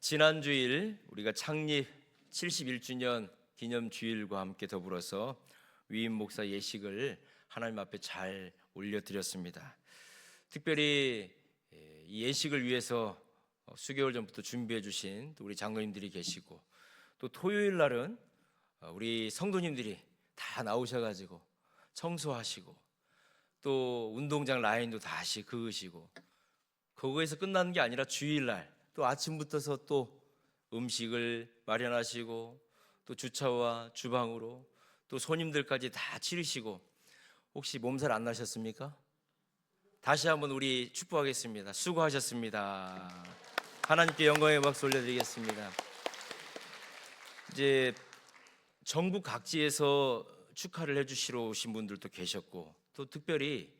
지난 주일 우리가 창립 71주년 기념 주일과 함께 더불어서 위임 목사 예식을 하나님 앞에 잘 올려드렸습니다. 특별히 이 예식을 위해서 수개월 전부터 준비해 주신 우리 장로님들이 계시고, 또 토요일 날은 우리 성도님들이 다 나오셔가지고 청소하시고, 또 운동장 라인도 다시 그으시고, 거기에서 끝나는 게 아니라 주일날 또 아침부터서 또 음식을 마련하시고, 또 주차와 주방으로 또 손님들까지 다 치르시고, 혹시 몸살 안 나셨습니까? 다시 한번 우리 축복하겠습니다. 수고하셨습니다. 하나님께 영광의 박수 올려드리겠습니다. 이제 전국 각지에서 축하를 해주시러 오신 분들도 계셨고, 또 특별히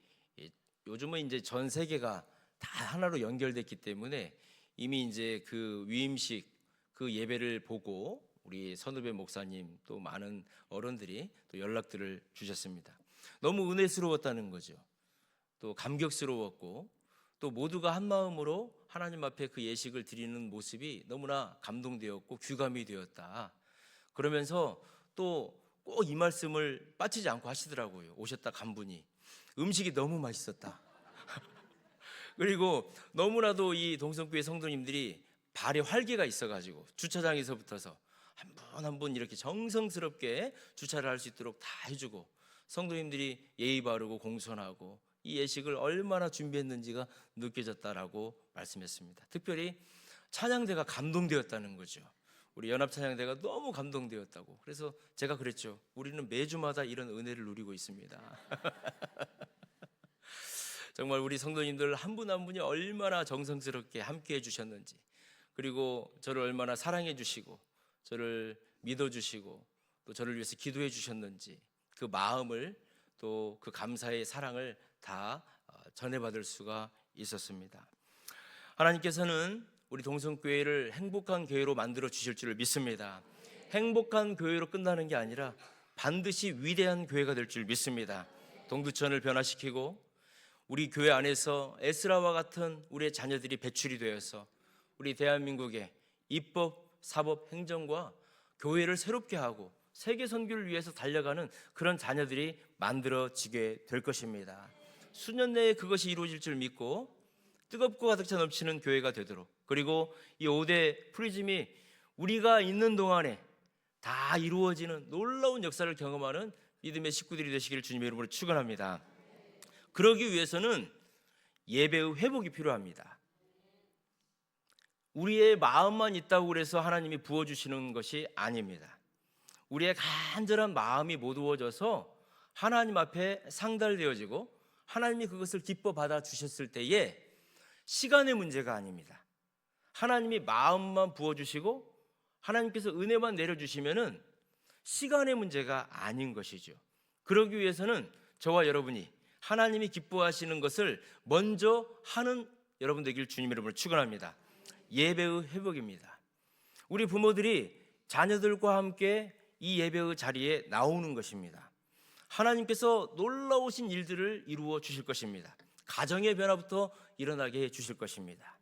요즘은 이제 전 세계가 다 하나로 연결됐기 때문에 이미 이제 그 위임식 그 예배를 보고 우리 선후배 목사님 또 많은 어른들이 또 연락들을 주셨습니다. 너무 은혜스러웠다는 거죠. 또 감격스러웠고, 또 모두가 한 마음으로 하나님 앞에 그 예식을 드리는 모습이 너무나 감동되었고 귀감이 되었다. 그러면서 또 꼭 이 말씀을 빠지지 않고 하시더라고요. 오셨다 간 분이 음식이 너무 맛있었다. 그리고 너무나도 이 동성교회 성도님들이 발에 활기가 있어가지고 주차장에서부터서 한 분 한 분 이렇게 정성스럽게 주차를 할 수 있도록 다 해주고, 성도님들이 예의 바르고 공손하고 이 예식을 얼마나 준비했는지가 느껴졌다라고 말씀했습니다. 특별히 찬양대가 감동되었다는 거죠. 우리 연합찬양대가 너무 감동되었다고. 그래서 제가 그랬죠. 우리는 매주마다 이런 은혜를 누리고 있습니다. 정말 우리 성도님들 한 분 한 분이 얼마나 정성스럽게 함께 해주셨는지, 그리고 저를 얼마나 사랑해 주시고 저를 믿어주시고 또 저를 위해서 기도해 주셨는지, 그 마음을 또 그 감사의 사랑을 다 전해받을 수가 있었습니다. 하나님께서는 우리 동성교회를 행복한 교회로 만들어 주실 줄을 믿습니다. 행복한 교회로 끝나는 게 아니라 반드시 위대한 교회가 될 줄 믿습니다. 동두천을 변화시키고 우리 교회 안에서 에스라와 같은 우리의 자녀들이 배출이 되어서 우리 대한민국의 입법, 사법, 행정과 교회를 새롭게 하고 세계 선교를 위해서 달려가는 그런 자녀들이 만들어지게 될 것입니다. 수년 내에 그것이 이루어질 줄 믿고 뜨겁고 가득 차 넘치는 교회가 되도록, 그리고 이 5대 프리즘이 우리가 있는 동안에 다 이루어지는 놀라운 역사를 경험하는 믿음의 식구들이 되시기를 주님의 이름으로 축원합니다. 그러기 위해서는 예배의 회복이 필요합니다. 우리의 마음만 있다고 해서 하나님이 부어주시는 것이 아닙니다. 우리의 간절한 마음이 모두어져서 하나님 앞에 상달되어지고 하나님이 그것을 기뻐 받아주셨을 때에 시간의 문제가 아닙니다. 하나님이 마음만 부어주시고 하나님께서 은혜만 내려주시면은 시간의 문제가 아닌 것이죠. 그러기 위해서는 저와 여러분이 하나님이 기뻐하시는 것을 먼저 하는 여러분 되길 주님의 이름으로 축원합니다. 예배의 회복입니다. 우리 부모들이 자녀들과 함께 이 예배의 자리에 나오는 것입니다. 하나님께서 놀라우신 일들을 이루어 주실 것입니다. 가정의 변화부터 일어나게 해 주실 것입니다.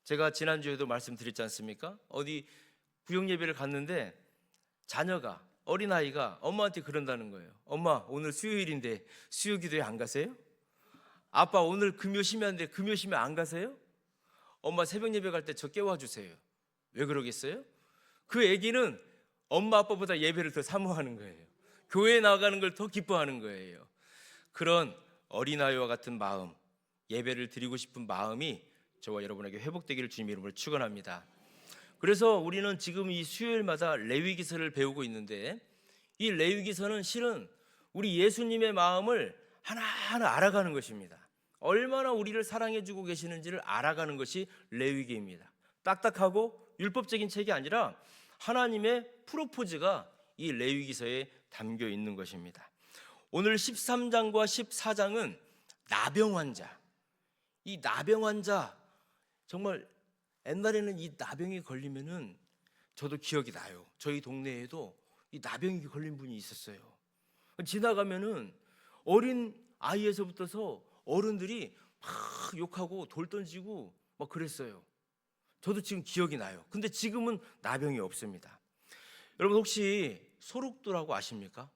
제가 지난주에도 말씀드렸지 않습니까? 어디 구역 예배를 갔는데 자녀가, 어린아이가 엄마한테 그런다는 거예요. 엄마, 오늘 수요일인데 수요기도에 안 가세요? 아빠, 오늘 금요 심야인데 금요 심야 안 가세요? 엄마, 새벽 예배 갈 때 저 깨워주세요. 왜 그러겠어요? 그 애기는 엄마 아빠보다 예배를 더 사모하는 거예요. 교회에 나가는 걸 더 기뻐하는 거예요. 그런 어린아이와 같은 마음, 예배를 드리고 싶은 마음이 저와 여러분에게 회복되기를 주님의 이름으로 축원합니다. 그래서 우리는 지금 이 수요일마다 레위기서를 배우고 있는데, 이 레위기서는 실은 우리 예수님의 마음을 하나하나 알아가는 것입니다. 얼마나 우리를 사랑해주고 계시는지를 알아가는 것이 레위기입니다. 딱딱하고 율법적인 책이 아니라 하나님의 프로포즈가 이 레위기서에 담겨 있는 것입니다. 오늘 13장과 14장은 나병 환자, 이 나병 환자, 정말 옛날에는 이 나병이 걸리면은 저도 기억이 나요. 저희 동네에도 이 나병이 걸린 분이 있었어요. 지나가면은 어린 아이에서부터서 어른들이 막 욕하고 돌 던지고 막 그랬어요. 저도 지금 기억이 나요. 근데 지금은 나병이 없습니다. 여러분 혹시 소록도라고 아십니까?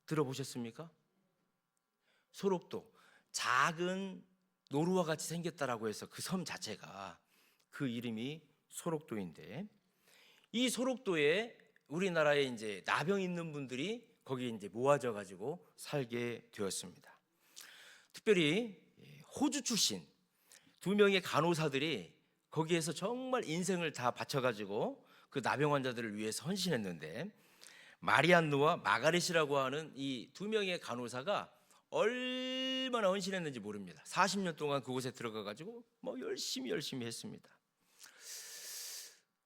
들어보셨습니까? 소록도, 작은 노루와 같이 생겼다라고 해서 그 섬 자체가 그 이름이 소록도인데, 이 소록도에 우리나라에 이제 나병 있는 분들이 거기에 이제 모아져 가지고 살게 되었습니다. 특별히 호주 출신 2명의 간호사들이 거기에서 정말 인생을 다 바쳐가지고 그 나병 환자들을 위해서 헌신했는데, 마리안느와 마가렛이라고 하는 이 2명의 간호사가 얼마나 헌신했는지 모릅니다. 40년 동안 그곳에 들어가가지고 뭐 열심히 했습니다.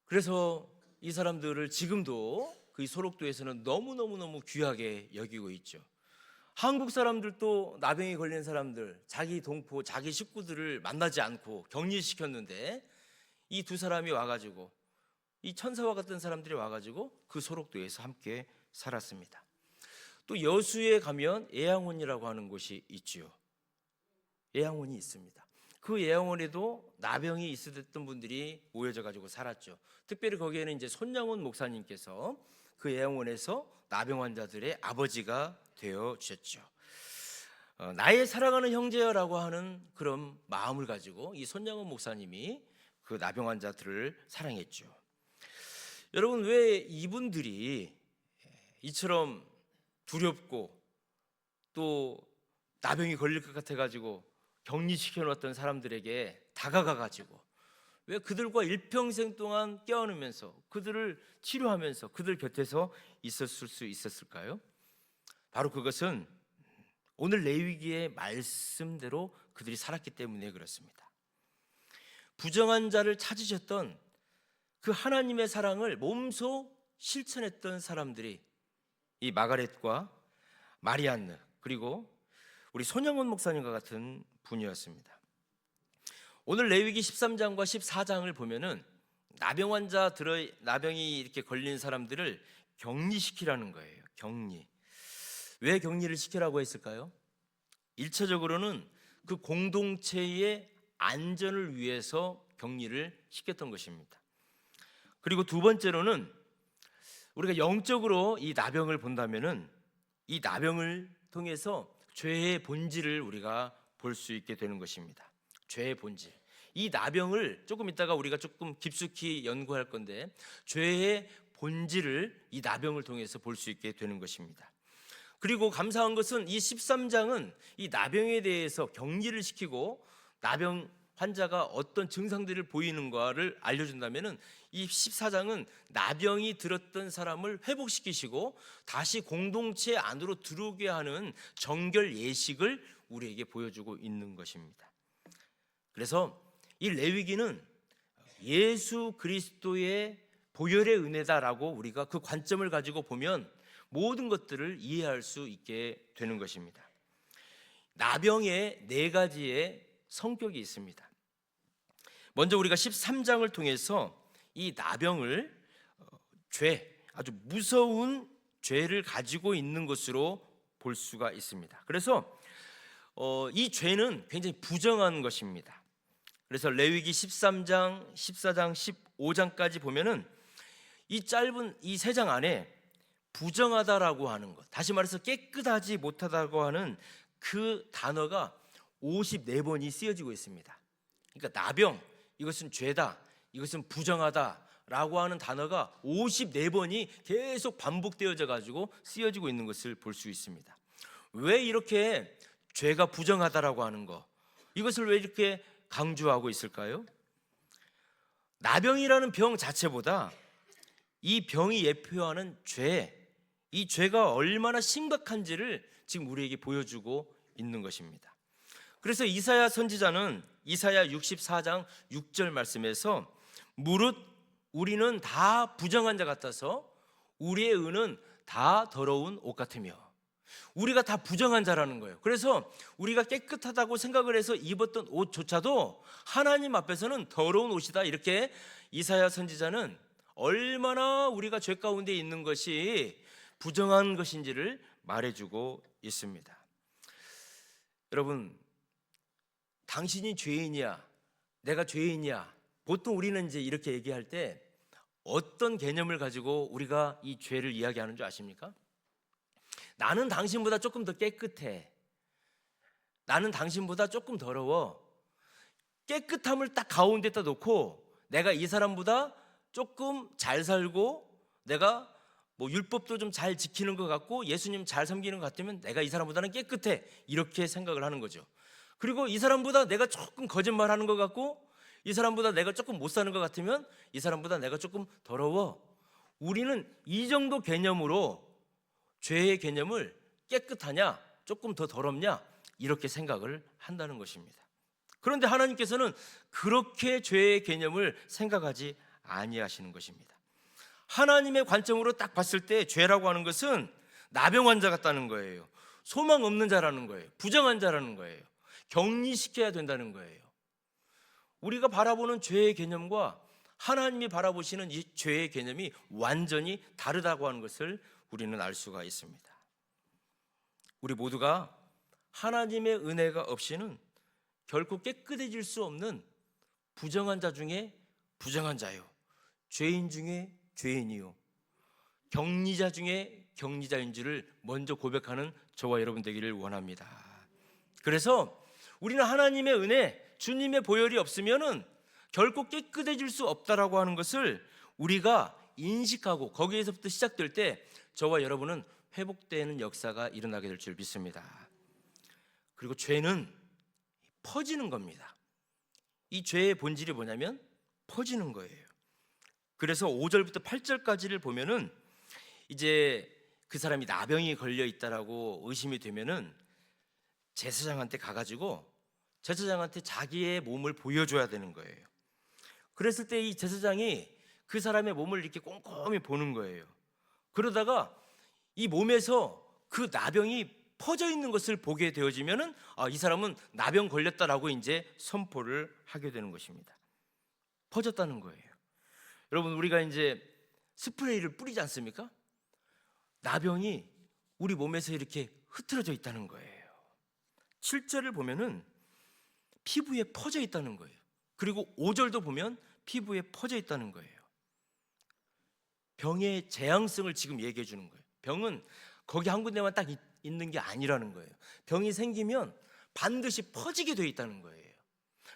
그래서 이 사람들을 지금도 그 소록도에서는 너무 귀하게 여기고 있죠. 한국 사람들도 나병이 걸린 사람들, 자기 동포, 자기 식구들을 만나지 않고 격리시켰는데, 이 2사람이 와가지고, 이 천사와 같은 사람들이 와가지고 그 소록도에서 함께 살았습니다. 또 여수에 가면 예양원이라고 하는 곳이 있지요. 예양원이 있습니다. 그 예양원에도 나병이 있었던 분들이 모여져 가지고 살았죠. 특별히 거기에는 이제 손양원 목사님께서 그 예양원에서 나병 환자들의 아버지가 되어 주셨죠. 나의 사랑하는 형제여라고 하는 그런 마음을 가지고 이 손양원 목사님이 그 나병 환자들을 사랑했죠. 여러분, 왜 이분들이 이처럼 두렵고 또 나병이 걸릴 것 같아 가지고 격리시켜 놓았던 사람들에게 다가가 가지고 왜 그들과 일평생 동안 껴안으면서 그들을 치료하면서 그들 곁에서 있었을 수 있었을까요? 바로 그것은 오늘 레위기의 말씀대로 그들이 살았기 때문에 그렇습니다. 부정한 자를 찾으셨던 그 하나님의 사랑을 몸소 실천했던 사람들이 이 마가렛과 마리안느, 그리고 우리 손영원 목사님과 같은 분이었습니다. 오늘 레위기 13장과 14장을 보면은 나병이 이렇게 걸린 사람들을 격리시키라는 거예요. 격리. 왜 격리를 시키라고 했을까요? 1차적으로는 그 공동체의 안전을 위해서 격리를 시켰던 것입니다. 그리고 2번째로는 우리가 영적으로 이 나병을 본다면은 이 나병을 통해서 죄의 본질을 우리가 볼 수 있게 되는 것입니다. 죄의 본질. 이 나병을 조금 있다가 우리가 조금 깊숙이 연구할 건데, 죄의 본질을 이 나병을 통해서 볼 수 있게 되는 것입니다. 그리고 감사한 것은 이 13장은 이 나병에 대해서 격리를 시키고 나병 환자가 어떤 증상들을 보이는가를 알려준다면은 이 14장은 나병이 들었던 사람을 회복시키시고 다시 공동체 안으로 들어오게 하는 정결 예식을 우리에게 보여주고 있는 것입니다. 그래서 이 레위기는 예수 그리스도의 보혈의 은혜다라고 우리가 그 관점을 가지고 보면 모든 것들을 이해할 수 있게 되는 것입니다. 나병의 4가지의 성격이 있습니다. 먼저 우리가 13장을 통해서 이 나병을 아주 무서운 죄를 가지고 있는 것으로 볼 수가 있습니다. 그래서 이 죄는 굉장히 부정한 것입니다. 그래서 레위기 13장, 14장, 15장까지 보면은 이 짧은 이 3장 안에 부정하다라고 하는 것, 다시 말해서 깨끗하지 못하다고 하는 그 단어가 54번이 쓰여지고 있습니다. 그러니까 나병, 이것은 죄다, 이것은 부정하다라고 하는 단어가 54번이 계속 반복되어져 가지고 쓰여지고 있는 것을 볼 수 있습니다. 왜 이렇게 죄가 부정하다라고 하는 거, 이것을 왜 이렇게 강조하고 있을까요? 나병이라는 병 자체보다 이 병이 예표하는 죄, 이 죄가 얼마나 심각한지를 지금 우리에게 보여주고 있는 것입니다. 그래서 이사야 선지자는 이사야 64장 6절 말씀에서 무릇 우리는 다 부정한 자 같아서 우리의 의는 다 더러운 옷 같으며, 우리가 다 부정한 자라는 거예요. 그래서 우리가 깨끗하다고 생각을 해서 입었던 옷조차도 하나님 앞에서는 더러운 옷이다, 이렇게 이사야 선지자는 얼마나 우리가 죄 가운데 있는 것이 부정한 것인지를 말해주고 있습니다. 여러분, 당신이 죄인이야, 내가 죄인이야, 보통 우리는 이제 이렇게 얘기할 때 어떤 개념을 가지고 우리가 이 죄를 이야기하는 줄 아십니까? 나는 당신보다 조금 더 깨끗해. 나는 당신보다 조금 더러워. 깨끗함을 딱 가운데다 놓고 내가 이 사람보다 조금 잘 살고 내가 뭐 율법도 좀 잘 지키는 것 같고 예수님 잘 섬기는 것 같으면 내가 이 사람보다는 깨끗해. 이렇게 생각을 하는 거죠. 그리고 이 사람보다 내가 조금 거짓말하는 것 같고 이 사람보다 내가 조금 못 사는 것 같으면 이 사람보다 내가 조금 더러워. 우리는 이 정도 개념으로 죄의 개념을 깨끗하냐 조금 더 더럽냐 이렇게 생각을 한다는 것입니다. 그런데 하나님께서는 그렇게 죄의 개념을 생각하지 아니하시는 것입니다. 하나님의 관점으로 딱 봤을 때 죄라고 하는 것은 나병 환자 같다는 거예요. 소망 없는 자라는 거예요. 부정한 자라는 거예요. 격리시켜야 된다는 거예요. 우리가 바라보는 죄의 개념과 하나님이 바라보시는 이 죄의 개념이 완전히 다르다고 하는 것을 우리는 알 수가 있습니다. 우리 모두가 하나님의 은혜가 없이는 결코 깨끗해질 수 없는 부정한 자 중에 부정한 자요, 죄인 중에 죄인이요, 격리자 중에 격리자인 줄을 먼저 고백하는 저와 여러분 되기를 원합니다. 그래서 우리는 하나님의 은혜, 주님의 보혈이 없으면은 결코 깨끗해질 수 없다라고 하는 것을 우리가 인식하고 거기에서부터 시작될 때 저와 여러분은 회복되는 역사가 일어나게 될 줄 믿습니다. 그리고 죄는 퍼지는 겁니다. 이 죄의 본질이 뭐냐면 퍼지는 거예요. 그래서 5절부터 8절까지를 보면은 이제 그 사람이 나병이 걸려 있다라고 의심이 되면은 제사장한테 가가지고 제사장한테 자기의 몸을 보여줘야 되는 거예요. 그랬을 때 이 제사장이 그 사람의 몸을 이렇게 꼼꼼히 보는 거예요. 그러다가 이 몸에서 그 나병이 퍼져 있는 것을 보게 되어지면은 이 사람은 나병 걸렸다라고 이제 선포를 하게 되는 것입니다. 퍼졌다는 거예요. 여러분, 우리가 이제 스프레이를 뿌리지 않습니까? 나병이 우리 몸에서 이렇게 흐트러져 있다는 거예요. 7절을 보면은 피부에 퍼져 있다는 거예요. 그리고 5절도 보면 피부에 퍼져 있다는 거예요. 병의 재앙성을 지금 얘기해 주는 거예요. 병은 거기 한 군데만 딱 있는 게 아니라는 거예요. 병이 생기면 반드시 퍼지게 돼 있다는 거예요.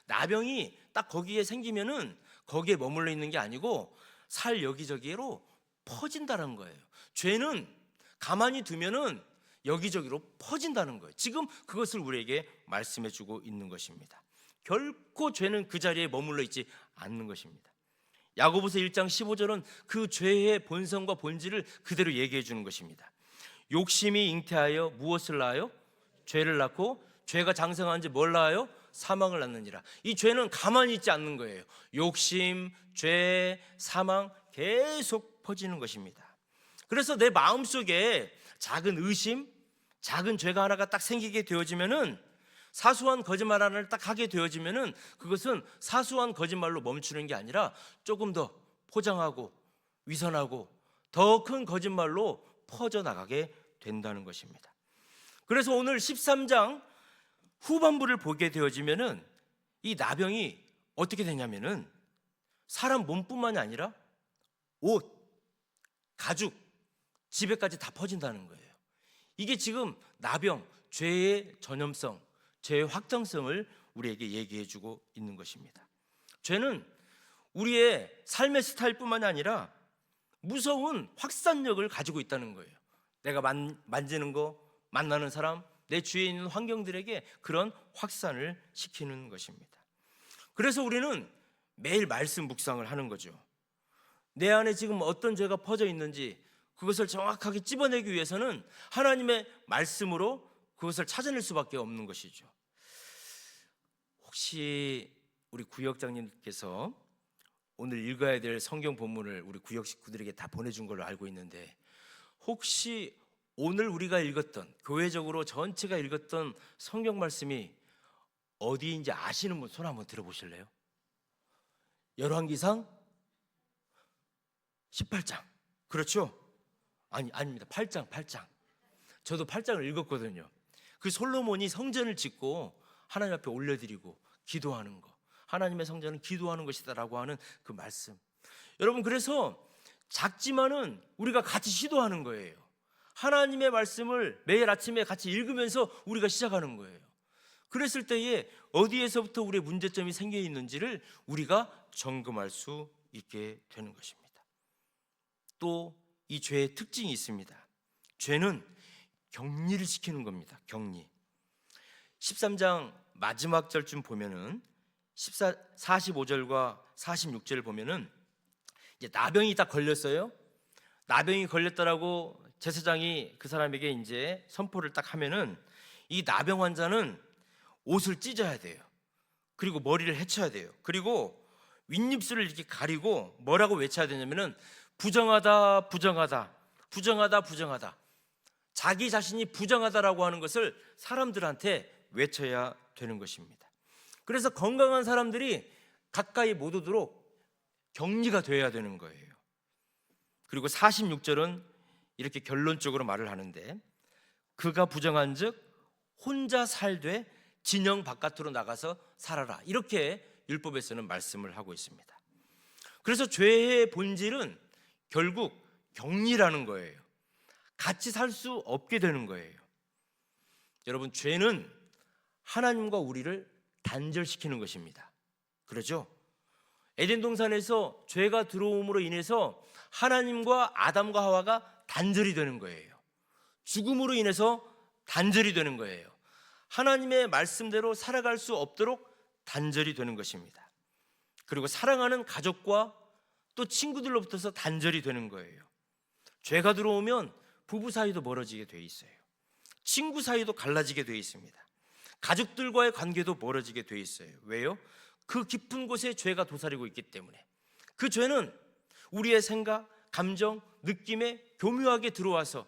나병이 딱 거기에 생기면은 거기에 머물러 있는 게 아니고 살 여기저기로 퍼진다는 거예요. 죄는 가만히 두면은 여기저기로 퍼진다는 거예요. 지금 그것을 우리에게 말씀해 주고 있는 것입니다. 결코 죄는 그 자리에 머물러 있지 않는 것입니다. 야고보서 1장 15절은 그 죄의 본성과 본질을 그대로 얘기해 주는 것입니다. 욕심이 잉태하여 무엇을 낳아요? 죄를 낳고 죄가 장성한 지 뭘 낳아요? 사망을 낳느니라. 이 죄는 가만히 있지 않는 거예요. 욕심, 죄, 사망 계속 퍼지는 것입니다. 그래서 내 마음속에 작은 의심, 작은 죄가 하나가 딱 생기게 되어지면은 사소한 거짓말 하나를 딱 하게 되어지면은 그것은 사소한 거짓말로 멈추는 게 아니라 조금 더 포장하고 위선하고 더 큰 거짓말로 퍼져나가게 된다는 것입니다. 그래서 오늘 13장 후반부를 보게 되어지면은 이 나병이 어떻게 되냐면은 사람 몸뿐만이 아니라 옷, 가죽, 집에까지 다 퍼진다는 거예요. 이게 지금 나병, 죄의 전염성, 죄의 확장성을 우리에게 얘기해 주고 있는 것입니다. 죄는 우리의 삶의 스타일뿐만이 아니라 무서운 확산력을 가지고 있다는 거예요. 내가 만지는 거, 만나는 사람, 내 주위에 있는 환경들에게 그런 확산을 시키는 것입니다. 그래서 우리는 매일 말씀 묵상을 하는 거죠. 내 안에 지금 어떤 죄가 퍼져 있는지 그것을 정확하게 찝어내기 위해서는 하나님의 말씀으로 그것을 찾아낼 수밖에 없는 것이죠. 혹시 우리 구역장님께서 오늘 읽어야 될 성경 본문을 우리 구역 식구들에게 다 보내준 걸로 알고 있는데 혹시 오늘 우리가 읽었던 교회적으로 전체가 읽었던 성경 말씀이 어디인지 아시는 분 손 한번 들어보실래요? 열왕기상 18장. 그렇죠? 아닙니다. 8장. 저도 8장을 읽었거든요. 그 솔로몬이 성전을 짓고 하나님 앞에 올려드리고 기도하는 거. 하나님의 성전은 기도하는 것이다라고 하는 그 말씀. 여러분, 그래서 작지만은 우리가 같이 시도하는 거예요. 하나님의 말씀을 매일 아침에 같이 읽으면서 우리가 시작하는 거예요. 그랬을 때에 어디에서부터 우리의 문제점이 생겨 있는지를 우리가 점검할 수 있게 되는 것입니다. 또 이 죄의 특징이 있습니다. 죄는 격리를 시키는 겁니다. 격리. 13장 마지막 절쯤 보면은 45절과 46절을 보면은 이제 나병이 딱 걸렸어요. 나병이 걸렸다라고 제사장이 그 사람에게 이제 선포를 딱 하면은 이 나병 환자는 옷을 찢어야 돼요. 그리고 머리를 헤쳐야 돼요. 그리고 윗입술을 이렇게 가리고 뭐라고 외쳐야 되냐면은 부정하다, 부정하다, 부정하다, 부정하다. 자기 자신이 부정하다라고 하는 것을 사람들한테 외쳐야 되는 것입니다. 그래서 건강한 사람들이 가까이 못 오도록 격리가 되어야 되는 거예요. 그리고 46절은 이렇게 결론적으로 말을 하는데, 그가 부정한즉 혼자 살되 진영 바깥으로 나가서 살아라, 이렇게 율법에서는 말씀을 하고 있습니다. 그래서 죄의 본질은 결국 격리라는 거예요. 같이 살 수 없게 되는 거예요. 여러분, 죄는 하나님과 우리를 단절시키는 것입니다. 그렇죠? 에덴 동산에서 죄가 들어옴으로 인해서 하나님과 아담과 하와가 단절이 되는 거예요. 죽음으로 인해서 단절이 되는 거예요. 하나님의 말씀대로 살아갈 수 없도록 단절이 되는 것입니다. 그리고 사랑하는 가족과 또 친구들로부터서 단절이 되는 거예요. 죄가 들어오면 부부 사이도 멀어지게 돼 있어요. 친구 사이도 갈라지게 돼 있습니다. 가족들과의 관계도 멀어지게 돼 있어요. 왜요? 그 깊은 곳에 죄가 도사리고 있기 때문에. 그 죄는 우리의 생각, 감정, 느낌에 교묘하게 들어와서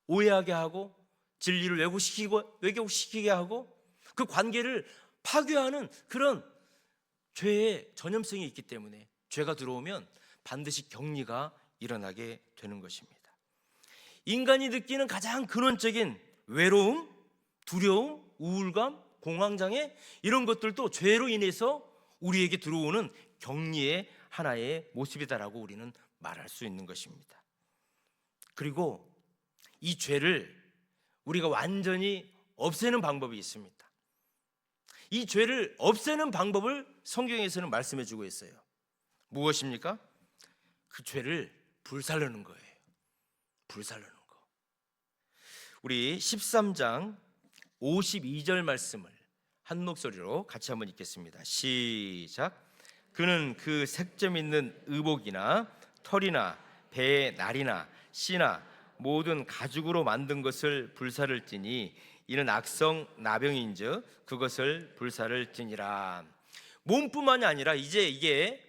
오해하게 하고 진리를 왜곡시키게 하고 그 관계를 파괴하는 그런 죄의 전염성이 있기 때문에 죄가 들어오면 반드시 격리가 일어나게 되는 것입니다. 인간이 느끼는 가장 근원적인 외로움, 두려움, 우울감, 공황장애, 이런 것들도 죄로 인해서 우리에게 들어오는 격리의 하나의 모습이다라고 우리는 말할 수 있는 것입니다. 그리고 이 죄를 우리가 완전히 없애는 방법이 있습니다. 이 죄를 없애는 방법을 성경에서는 말씀해 주고 있어요. 무엇입니까? 그 죄를 불살르는 거예요. 불살르는 거. 우리 13장 52절 말씀을 한 목소리로 같이 한번 읽겠습니다. 시작. 그는 그 색점 있는 의복이나 털이나 배의 날이나 씨나 모든 가죽으로 만든 것을 불살을지니 이는 악성 나병인즉 그것을 불살을지니라. 몸뿐만이 아니라 이제 이게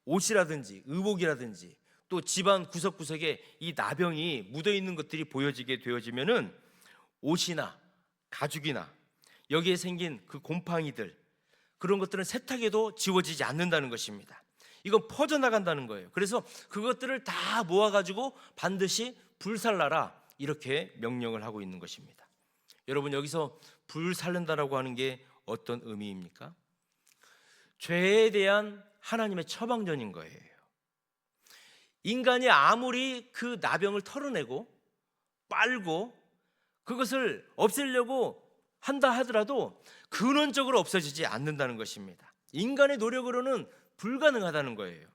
옷이라든지 의복이라든지 또 집안 구석구석에 이 나병이 묻어있는 것들이 보여지게 되어지면은 옷이나 가죽이나 여기에 생긴 그 곰팡이들, 그런 것들은 세탁해도 지워지지 않는다는 것입니다. 이건 퍼져나간다는 거예요. 그래서 그것들을 다 모아가지고 반드시 불살라라, 이렇게 명령을 하고 있는 것입니다. 여러분, 여기서 불살른다라고 하는 게 어떤 의미입니까? 죄에 대한 하나님의 처방전인 거예요. 인간이 아무리 그 나병을 털어내고 빨고 그것을 없애려고 한다 하더라도 근원적으로 없어지지 않는다는 것입니다. 인간의 노력으로는 불가능하다는 거예요.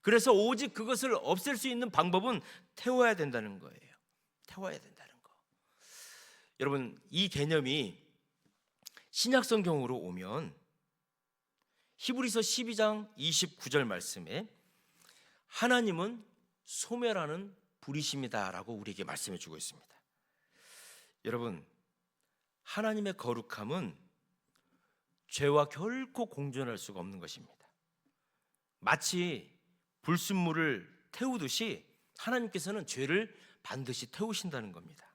그래서 오직 그것을 없앨 수 있는 방법은 태워야 된다는 거예요. 태워야 된다는 거. 여러분, 이 개념이 신약 성경으로 오면 히브리서 12장 29절 말씀에 하나님은 소멸하는 불이십니다라고 우리에게 말씀해 주고 있습니다. 여러분, 하나님의 거룩함은 죄와 결코 공존할 수가 없는 것입니다. 마치 불순물을 태우듯이 하나님께서는 죄를 반드시 태우신다는 겁니다.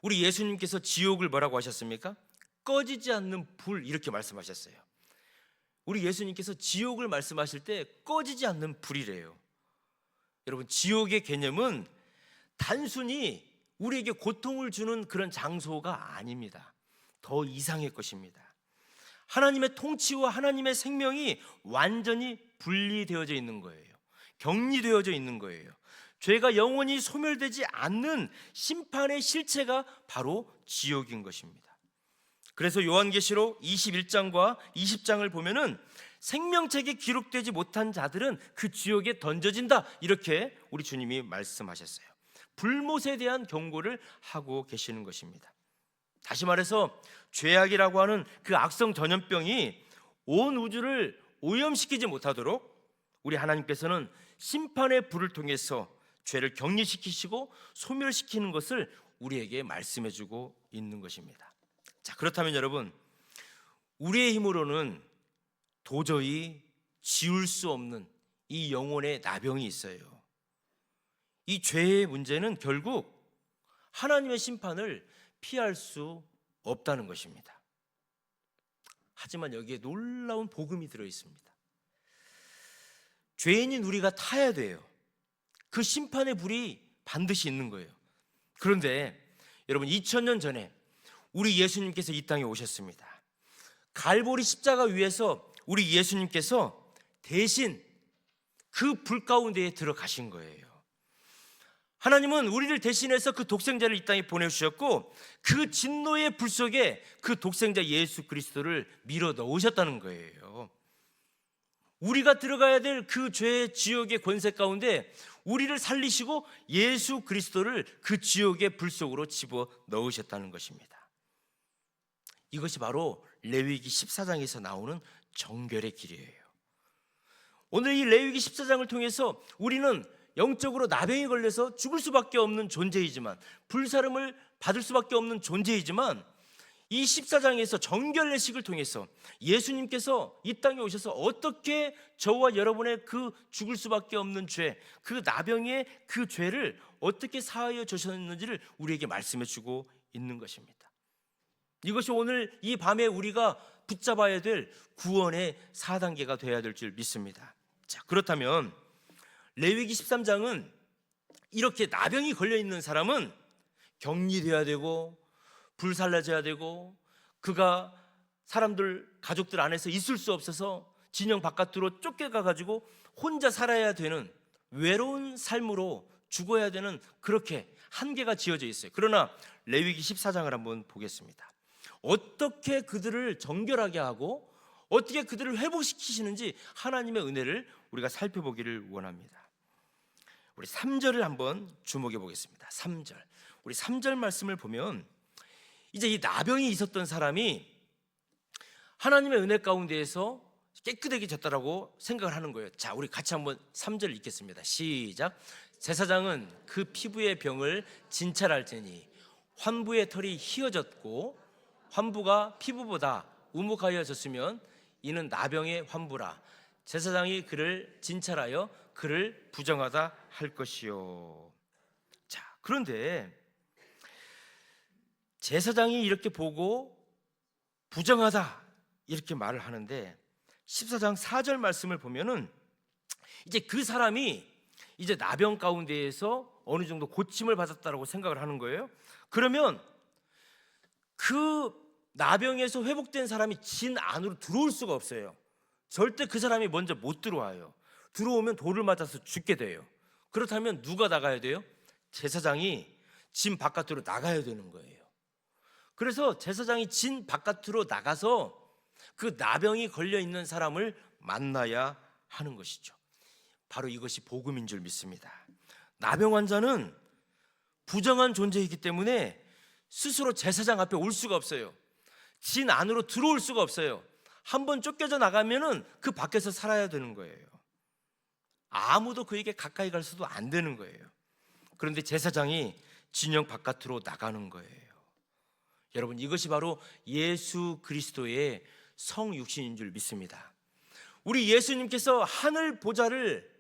우리 예수님께서 지옥을 뭐라고 하셨습니까? 꺼지지 않는 불, 이렇게 말씀하셨어요. 우리 예수님께서 지옥을 말씀하실 때 꺼지지 않는 불이래요. 여러분, 지옥의 개념은 단순히 우리에게 고통을 주는 그런 장소가 아닙니다. 더 이상의 것입니다. 하나님의 통치와 하나님의 생명이 완전히 분리되어져 있는 거예요. 격리되어져 있는 거예요. 죄가 영원히 소멸되지 않는 심판의 실체가 바로 지옥인 것입니다. 그래서 요한계시록 21장과 20장을 보면은 생명책에 기록되지 못한 자들은 그 지옥에 던져진다, 이렇게 우리 주님이 말씀하셨어요. 불못에 대한 경고를 하고 계시는 것입니다. 다시 말해서 죄악이라고 하는 그 악성 전염병이 온 우주를 오염시키지 못하도록 우리 하나님께서는 심판의 불을 통해서 죄를 격리시키시고 소멸시키는 것을 우리에게 말씀해주고 있는 것입니다. 자, 그렇다면 여러분, 우리의 힘으로는 도저히 지울 수 없는 이 영혼의 나병이 있어요. 이 죄의 문제는 결국 하나님의 심판을 피할 수 없다는 것입니다. 하지만 여기에 놀라운 복음이 들어 있습니다. 죄인인 우리가 타야 돼요. 그 심판의 불이 반드시 있는 거예요. 그런데 여러분, 2000년 전에 우리 예수님께서 이 땅에 오셨습니다. 갈보리 십자가 위에서 우리 예수님께서 대신 그 불 가운데에 들어가신 거예요. 하나님은 우리를 대신해서 그 독생자를 이 땅에 보내주셨고, 그 진노의 불 속에 그 독생자 예수 그리스도를 밀어 넣으셨다는 거예요. 우리가 들어가야 될 그 죄의 지옥의 권세 가운데 우리를 살리시고 예수 그리스도를 그 지옥의 불 속으로 집어 넣으셨다는 것입니다. 이것이 바로 레위기 14장에서 나오는 정결의 길이에요. 오늘 이 레위기 14장을 통해서 우리는 영적으로 나병이 걸려서 죽을 수밖에 없는 존재이지만, 불사름을 받을 수밖에 없는 존재이지만, 이 14장에서 정결례식을 통해서 예수님께서 이 땅에 오셔서 어떻게 저와 여러분의 그 죽을 수밖에 없는 죄, 그 나병의 그 죄를 어떻게 사하여 주셨는지를 우리에게 말씀해 주고 있는 것입니다. 이것이 오늘 이 밤에 우리가 붙잡아야 될 구원의 4단계가 되어야 될 줄 믿습니다. 자, 그렇다면 레위기 13장은 이렇게 나병이 걸려있는 사람은 격리되어야 되고 불살라져야 되고, 그가 사람들 가족들 안에서 있을 수 없어서 진영 바깥으로 쫓겨가 가지고 혼자 살아야 되는 외로운 삶으로 죽어야 되는, 그렇게 한계가 지어져 있어요. 그러나 레위기 14장을 한번 보겠습니다. 어떻게 그들을 정결하게 하고 어떻게 그들을 회복시키시는지 하나님의 은혜를 우리가 살펴보기를 원합니다. 우리 3절을 한번 주목해 보겠습니다. 3절. 우리 3절 말씀을 보면 이제 이 나병이 있었던 사람이 하나님의 은혜 가운데에서 깨끗해졌다라고 생각을 하는 거예요. 자, 우리 같이 한번 3절 읽겠습니다. 시작. 제사장은 그 피부의 병을 진찰할 테니 환부의 털이 희어졌고 환부가 피부보다 우묵하여졌으면 이는 나병의 환부라. 제사장이 그를 진찰하여 그를 부정하다 할 것이요. 자, 그런데 제사장이 이렇게 보고 부정하다 이렇게 말을 하는데 14장 4절 말씀을 보면은 이제 그 사람이 이제 나병 가운데에서 어느 정도 고침을 받았다라고 생각을 하는 거예요. 그러면 그 나병에서 회복된 사람이 진 안으로 들어올 수가 없어요. 절대 그 사람이 먼저 못 들어와요. 들어오면 돌을 맞아서 죽게 돼요. 그렇다면 누가 나가야 돼요? 제사장이 진 바깥으로 나가야 되는 거예요. 그래서 제사장이 진 바깥으로 나가서 그 나병이 걸려 있는 사람을 만나야 하는 것이죠. 바로 이것이 복음인 줄 믿습니다. 나병 환자는 부정한 존재이기 때문에 스스로 제사장 앞에 올 수가 없어요. 진 안으로 들어올 수가 없어요. 한번 쫓겨져 나가면은 그 밖에서 살아야 되는 거예요. 아무도 그에게 가까이 갈 수도 안 되는 거예요. 그런데 제사장이 진영 바깥으로 나가는 거예요. 여러분, 이것이 바로 예수 그리스도의 성육신인 줄 믿습니다. 우리 예수님께서 하늘 보좌를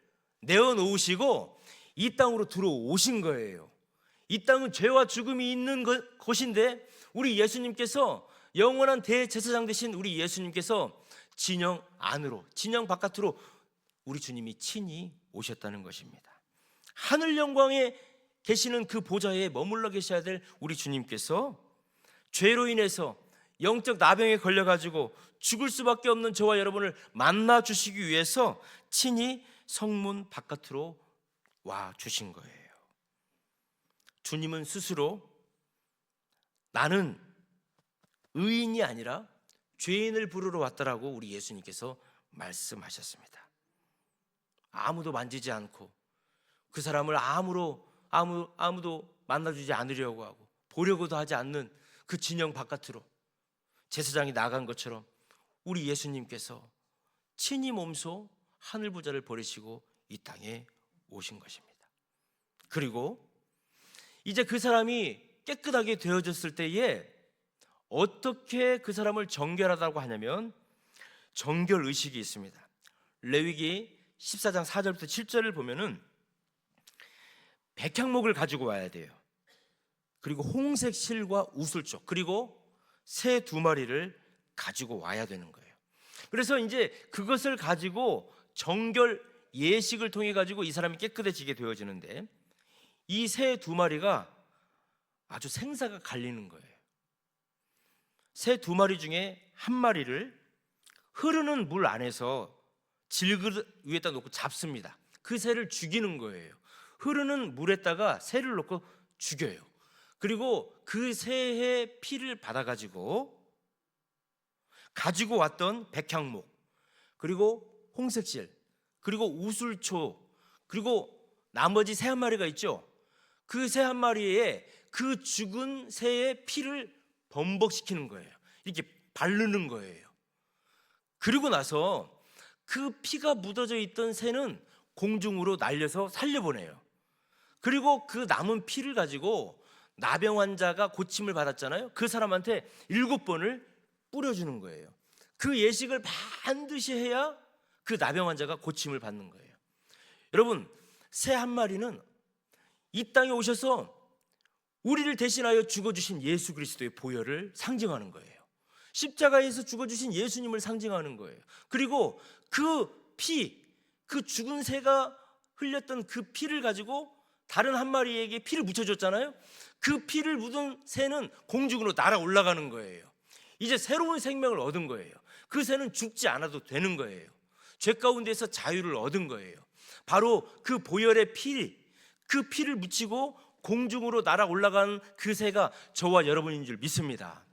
내어놓으시고 이 땅으로 들어오신 거예요. 이 땅은 죄와 죽음이 있는 곳인데 우리 예수님께서, 영원한 대제사장 되신 우리 예수님께서 진영 안으로, 진영 바깥으로 우리 주님이 친히 오셨다는 것입니다. 하늘 영광에 계시는 그 보좌에 머물러 계셔야 될 우리 주님께서 죄로 인해서 영적 나병에 걸려가지고 죽을 수밖에 없는 저와 여러분을 만나 주시기 위해서 친히 성문 바깥으로 와 주신 거예요. 주님은 스스로 나는 의인이 아니라 죄인을 부르러 왔다라고 우리 예수님께서 말씀하셨습니다. 아무도 만지지 않고 그 사람을 아무도 만나주지 않으려고 하고 보려고도 하지 않는 그 진영 바깥으로 제사장이 나간 것처럼 우리 예수님께서 친히 몸소 하늘 부자를 버리시고 이 땅에 오신 것입니다. 그리고 이제 그 사람이 깨끗하게 되어졌을 때에 어떻게 그 사람을 정결하다고 하냐면 정결 의식이 있습니다. 레위기 14장 4절부터 7절을 보면은 백향목을 가지고 와야 돼요. 그리고 홍색 실과 우슬초, 그리고 새 2마리를 가지고 와야 되는 거예요. 그래서 이제 그것을 가지고 정결 예식을 통해 가지고 이 사람이 깨끗해지게 되어지는데, 이 새 2마리가 아주 생사가 갈리는 거예요. 새 2마리 중에 1마리를 흐르는 물 안에서 질그릇 위에다 놓고 잡습니다. 그 새를 죽이는 거예요. 흐르는 물에다가 새를 놓고 죽여요. 그리고 그 새의 피를 받아가지고 가지고 왔던 백향목, 그리고 홍색실, 그리고 우슬초, 그리고 나머지 새 1마리가 있죠. 그 새 1마리에 그 죽은 새의 피를 범벅시키는 거예요. 이렇게 바르는 거예요. 그리고 나서 그 피가 묻어져 있던 새는 공중으로 날려서 살려보내요. 그리고 그 남은 피를 가지고 나병 환자가 고침을 받았잖아요. 그 사람한테 7번을 뿌려주는 거예요. 그 예식을 반드시 해야 그 나병 환자가 고침을 받는 거예요. 여러분, 새 1마리는 이 땅에 오셔서 우리를 대신하여 죽어주신 예수 그리스도의 보혈을 상징하는 거예요. 십자가에서 죽어주신 예수님을 상징하는 거예요. 그리고 그 피, 그 죽은 새가 흘렸던 그 피를 가지고 다른 1마리에게 피를 묻혀줬잖아요. 그 피를 묻은 새는 공중으로 날아 올라가는 거예요. 이제 새로운 생명을 얻은 거예요. 그 새는 죽지 않아도 되는 거예요. 죄 가운데서 자유를 얻은 거예요. 바로 그 보혈의 피, 그 피를 묻히고 공중으로 날아 올라간 그 새가 저와 여러분인 줄 믿습니다.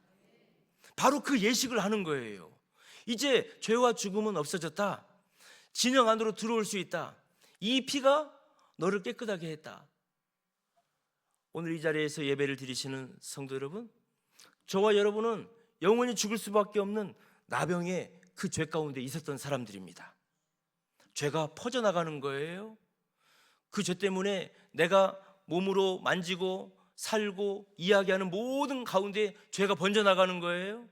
바로 그 예식을 하는 거예요. 이제 죄와 죽음은 없어졌다. 진영 안으로 들어올 수 있다. 이 피가 너를 깨끗하게 했다. 오늘 이 자리에서 예배를 드리시는 성도 여러분, 저와 여러분은 영원히 죽을 수밖에 없는 나병의 그 죄 가운데 있었던 사람들입니다. 죄가 퍼져나가는 거예요. 그 죄 때문에 내가 몸으로 만지고 살고 이야기하는 모든 가운데 죄가 번져나가는 거예요.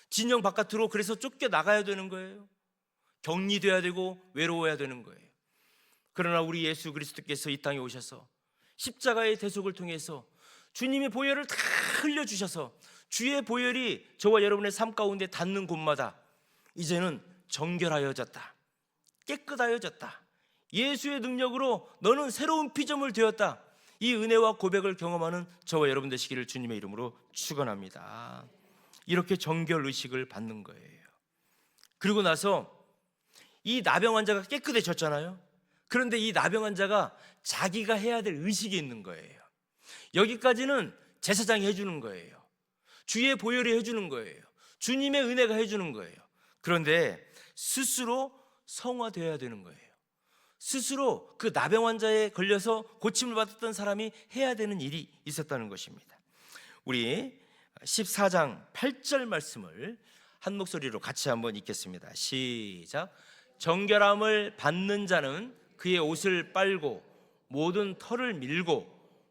진영 바깥으로 그래서 쫓겨나가야 되는 거예요. 격리돼야 되고 외로워야 되는 거예요. 그러나 우리 예수 그리스도께서 이 땅에 오셔서 십자가의 대속을 통해서 주님의 보혈을 다 흘려주셔서 주의 보혈이 저와 여러분의 삶 가운데 닿는 곳마다 이제는 정결하여졌다, 깨끗하여졌다, 예수의 능력으로 너는 새로운 피조물 되었다, 이 은혜와 고백을 경험하는 저와 여러분 되시기를 주님의 이름으로 축원합니다. 이렇게 정결 의식을 받는 거예요. 그리고 나서 이 나병 환자가 깨끗해졌잖아요. 그런데 이 나병 환자가 자기가 해야 될 의식이 있는 거예요. 여기까지는 제사장이 해주는 거예요. 주의 보혈이 해주는 거예요. 주님의 은혜가 해주는 거예요. 그런데 스스로 성화되어야 되는 거예요. 스스로 그 나병 환자에 걸려서 고침을 받았던 사람이 해야 되는 일이 있었다는 것입니다. 우리 14장 8절 말씀을 한 목소리로 같이 한번 읽겠습니다. 시작. 정결함을 받는 자는 그의 옷을 빨고 모든 털을 밀고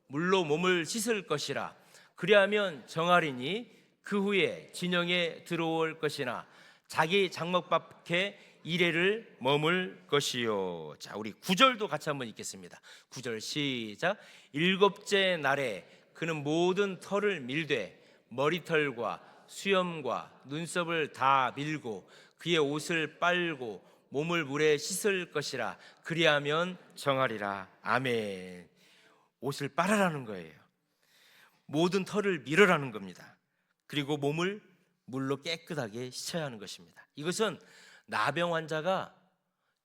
물로 몸을 씻을 것이라. 그리하면 정하리니 그 후에 진영에 들어올 것이나 자기 장막 밖에 이래를 머물 것이요. 자, 우리 9절도 같이 한번 읽겠습니다. 9절 시작. 7째 날에 그는 모든 털을 밀되 머리털과 수염과 눈썹을 다 밀고 그의 옷을 빨고 몸을 물에 씻을 것이라. 그리하면 정하리라. 아멘. 옷을 빨아라는 거예요. 모든 털을 밀으라는 겁니다. 그리고 몸을 물로 깨끗하게 씻어야 하는 것입니다. 이것은 나병 환자가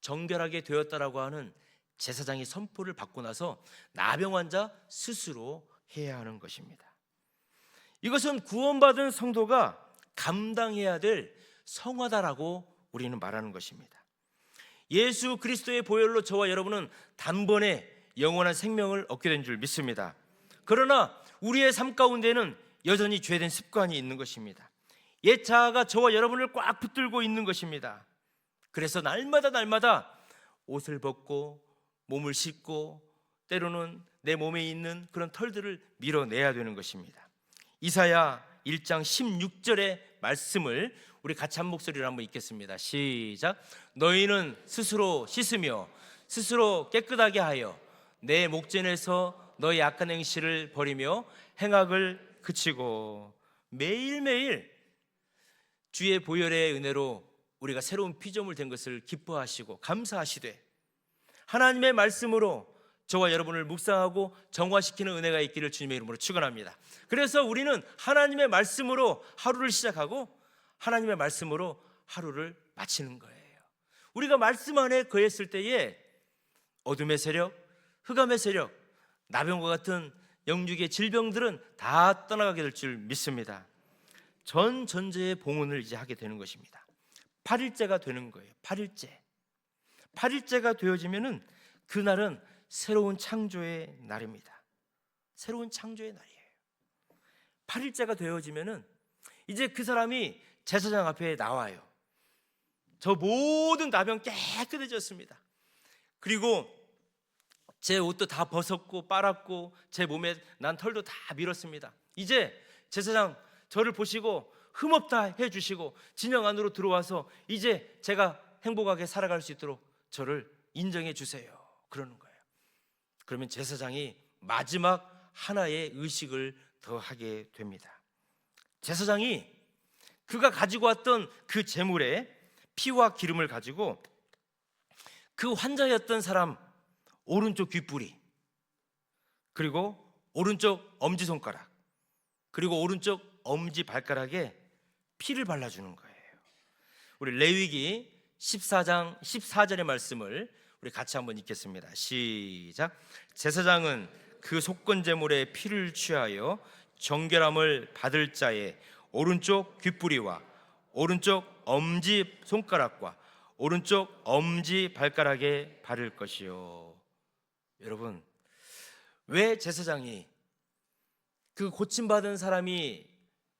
정결하게 되었다라고 하는 제사장의 선포를 받고 나서 나병 환자 스스로 해야 하는 것입니다. 이것은 구원받은 성도가 감당해야 될 성화다라고 우리는 말하는 것입니다. 예수 그리스도의 보혈로 저와 여러분은 단번에 영원한 생명을 얻게 된 줄 믿습니다. 그러나 우리의 삶 가운데는 여전히 죄된 습관이 있는 것입니다. 옛 자아가 저와 여러분을 꽉 붙들고 있는 것입니다. 그래서 날마다 옷을 벗고 몸을 씻고 때로는 내 몸에 있는 그런 털들을 밀어내야 되는 것입니다. 이사야 1장 16절의 말씀을 우리 같이 한 목소리로 한번 읽겠습니다. 시작. 너희는 스스로 씻으며 스스로 깨끗하게 하여 내 목전에서 너희 악한 행실을 버리며 행악을 그치고. 매일매일 주의 보혈의 은혜로 우리가 새로운 피조물 된 것을 기뻐하시고 감사하시되 하나님의 말씀으로 저와 여러분을 묵상하고 정화시키는 은혜가 있기를 주님의 이름으로 축원합니다. 그래서 우리는 하나님의 말씀으로 하루를 시작하고 하나님의 말씀으로 하루를 마치는 거예요. 우리가 말씀 안에 거했을 때에 어둠의 세력, 흑암의 세력, 나병과 같은 영육의 질병들은 다 떠나가게 될 줄 믿습니다. 전 전제의 봉헌을 이제 하게 되는 것입니다. 8일째가 되는 거예요. 8일째가 되어지면은 그날은 새로운 창조의 날입니다. 새로운 창조의 날이에요. 8일째가 되어지면은 이제 그 사람이 제사장 앞에 나와요. 저 모든 나병 깨끗해졌습니다. 그리고 제 옷도 다 벗었고 빨았고 제 몸에 난 털도 다 밀었습니다. 이제 제사장 저를 보시고 흠없다 해주시고 진영 안으로 들어와서 이제 제가 행복하게 살아갈 수 있도록 저를 인정해 주세요. 그러는 거예요. 그러면 제사장이 마지막 하나의 의식을 더 하게 됩니다. 제사장이 그가 가지고 왔던 그 제물에 피와 기름을 가지고 그 환자였던 사람 오른쪽 귓불이, 그리고 오른쪽 엄지손가락, 그리고 오른쪽 엄지발가락에 피를 발라주는 거예요. 우리 레위기 14장 14절의 말씀을 우리 같이 한번 읽겠습니다. 시작. 제사장은 그 속건 제물의 피를 취하여 정결함을 받을 자의 오른쪽 귓불이와 오른쪽 엄지 손가락과 오른쪽 엄지 발가락에 바를 것이요. 여러분, 왜 제사장이 그 고침받은 사람이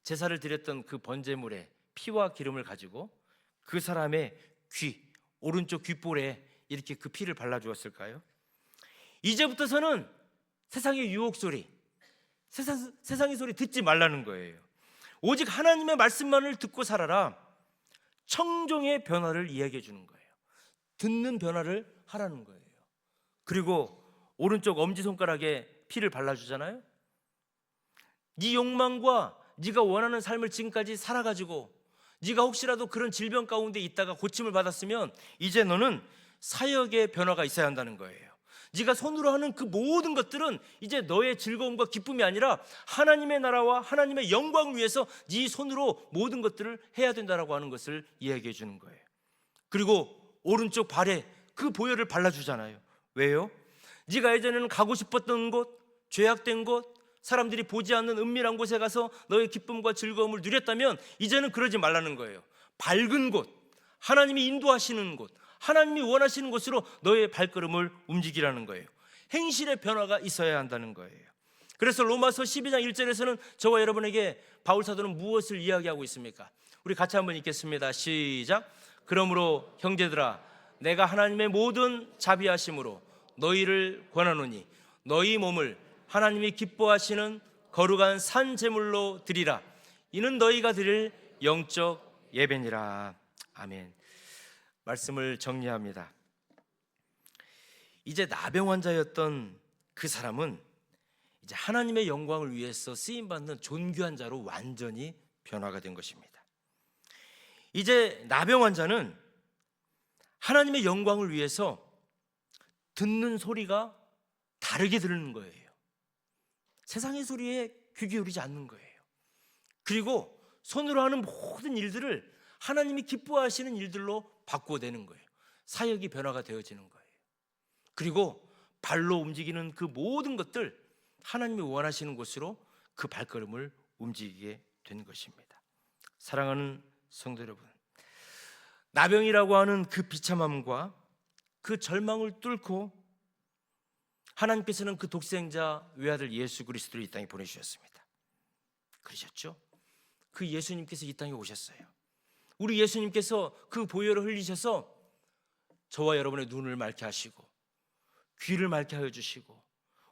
제사를 드렸던 그 번제물에 피와 기름을 가지고 그 사람의 귀, 오른쪽 귓볼에 이렇게 그 피를 발라주었을까요? 이제부터서는 세상의 유혹 소리, 세상의 소리 듣지 말라는 거예요. 오직 하나님의 말씀만을 듣고 살아라. 청종의 변화를 이야기해 주는 거예요. 듣는 변화를 하라는 거예요. 그리고 오른쪽 엄지손가락에 피를 발라주잖아요. 네 욕망과 네가 원하는 삶을 지금까지 살아가지고 네가 혹시라도 그런 질병 가운데 있다가 고침을 받았으면 이제 너는 사역의 변화가 있어야 한다는 거예요. 네가 손으로 하는 그 모든 것들은 이제 너의 즐거움과 기쁨이 아니라 하나님의 나라와 하나님의 영광을 위해서 네 손으로 모든 것들을 해야 된다라고 하는 것을 이야기해 주는 거예요. 그리고 오른쪽 발에 그 보혈을 발라주잖아요. 왜요? 네가 예전에는 가고 싶었던 곳, 죄악된 곳, 사람들이 보지 않는 은밀한 곳에 가서 너의 기쁨과 즐거움을 누렸다면 이제는 그러지 말라는 거예요. 밝은 곳, 하나님이 인도하시는 곳, 하나님이 원하시는 곳으로 너의 발걸음을 움직이라는 거예요. 행실의 변화가 있어야 한다는 거예요. 그래서 로마서 12장 1절에서는 저와 여러분에게 바울 사도는 무엇을 이야기하고 있습니까? 우리 같이 한번 읽겠습니다. 시작. 그러므로 형제들아, 내가 하나님의 모든 자비하심으로 너희를 권하노니 너희 몸을 하나님이 기뻐하시는 거룩한 산 제물로 드리라. 이는 너희가 드릴 영적 예배니라. 아멘. 말씀을 정리합니다. 이제 나병 환자였던 그 사람은 이제 하나님의 영광을 위해서 쓰임받는 존귀한 자로 완전히 변화가 된 것입니다. 이제 나병 환자는 하나님의 영광을 위해서 듣는 소리가 다르게 들리는 거예요. 세상의 소리에 귀 기울이지 않는 거예요. 그리고 손으로 하는 모든 일들을 하나님이 기뻐하시는 일들로 바꾸어내는 거예요. 사역이 변화가 되어지는 거예요. 그리고 발로 움직이는 그 모든 것들, 하나님이 원하시는 곳으로 그 발걸음을 움직이게 된 것입니다. 사랑하는 성도 여러분, 나병이라고 하는 그 비참함과 그 절망을 뚫고 하나님께서는 그 독생자 외아들 예수 그리스도를 이 땅에 보내주셨습니다. 그러셨죠? 그 예수님께서 이 땅에 오셨어요. 우리 예수님께서 그 보혈을 흘리셔서 저와 여러분의 눈을 맑게 하시고 귀를 맑게 하여 주시고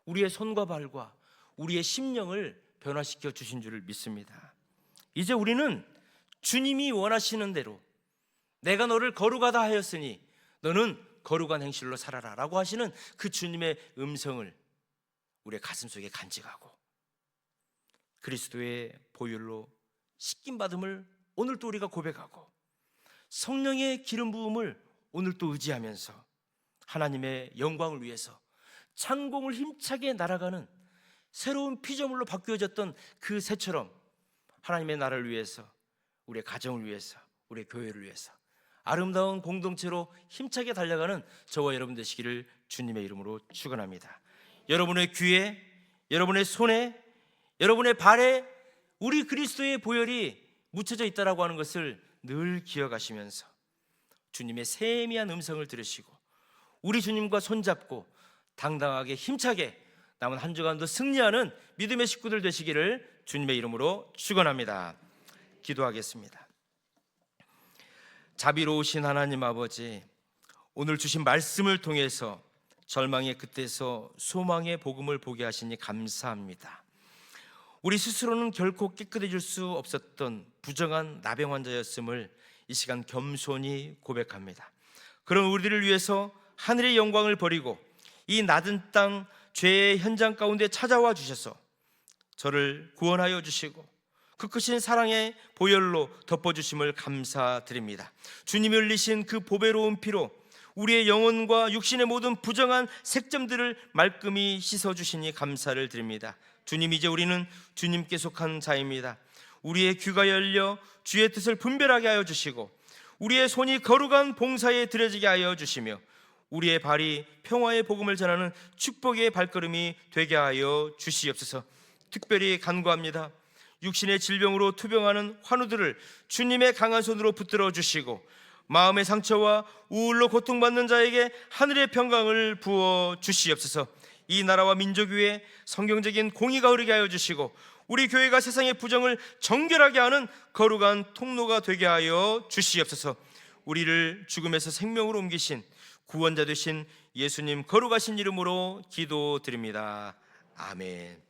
우리의 손과 발과 우리의 심령을 변화시켜 주신 줄을 믿습니다. 이제 우리는 주님이 원하시는 대로 내가 너를 거룩하다 하였으니 너는 거룩한 행실로 살아라 라고 하시는 그 주님의 음성을 우리의 가슴속에 간직하고 그리스도의 보혈로 씻김받음을 오늘 또 우리가 고백하고 성령의 기름 부음을 오늘 또 의지하면서 하나님의 영광을 위해서 창공을 힘차게 날아가는 새로운 피조물로 바뀌어졌던 그 새처럼 하나님의 나라를 위해서, 우리의 가정을 위해서, 우리의 교회를 위해서 아름다운 공동체로 힘차게 달려가는 저와 여러분 되시기를 주님의 이름으로 축원합니다. 여러분의 귀에, 여러분의 손에, 여러분의 발에 우리 그리스도의 보혈이 묻혀져 있다라고 하는 것을 늘 기억하시면서 주님의 세미한 음성을 들으시고 우리 주님과 손잡고 당당하게 힘차게 남은 한 주간도 승리하는 믿음의 식구들 되시기를 주님의 이름으로 축원합니다. 기도하겠습니다. 자비로우신 하나님 아버지, 오늘 주신 말씀을 통해서 절망의 끝에서 소망의 복음을 보게 하시니 감사합니다. 우리 스스로는 결코 깨끗해질 수 없었던 부정한 나병 환자였음을 이 시간 겸손히 고백합니다. 그런 우리들을 위해서 하늘의 영광을 버리고 이 낮은 땅 죄의 현장 가운데 찾아와 주셔서 저를 구원하여 주시고 그 크신 사랑의 보혈로 덮어주심을 감사드립니다. 주님이 흘리신 그 보배로운 피로 우리의 영혼과 육신의 모든 부정한 색점들을 말끔히 씻어주시니 감사를 드립니다. 주님, 이제 우리는 주님께 속한 자입니다. 우리의 귀가 열려 주의 뜻을 분별하게 하여 주시고 우리의 손이 거룩한 봉사에 들여지게 하여 주시며 우리의 발이 평화의 복음을 전하는 축복의 발걸음이 되게 하여 주시옵소서. 특별히 간구합니다. 육신의 질병으로 투병하는 환우들을 주님의 강한 손으로 붙들어 주시고 마음의 상처와 우울로 고통받는 자에게 하늘의 평강을 부어 주시옵소서. 이 나라와 민족 위에 성경적인 공의가 흐르게 하여 주시고 우리 교회가 세상의 부정을 정결하게 하는 거룩한 통로가 되게 하여 주시옵소서. 우리를 죽음에서 생명으로 옮기신 구원자 되신 예수님 거룩하신 이름으로 기도드립니다. 아멘.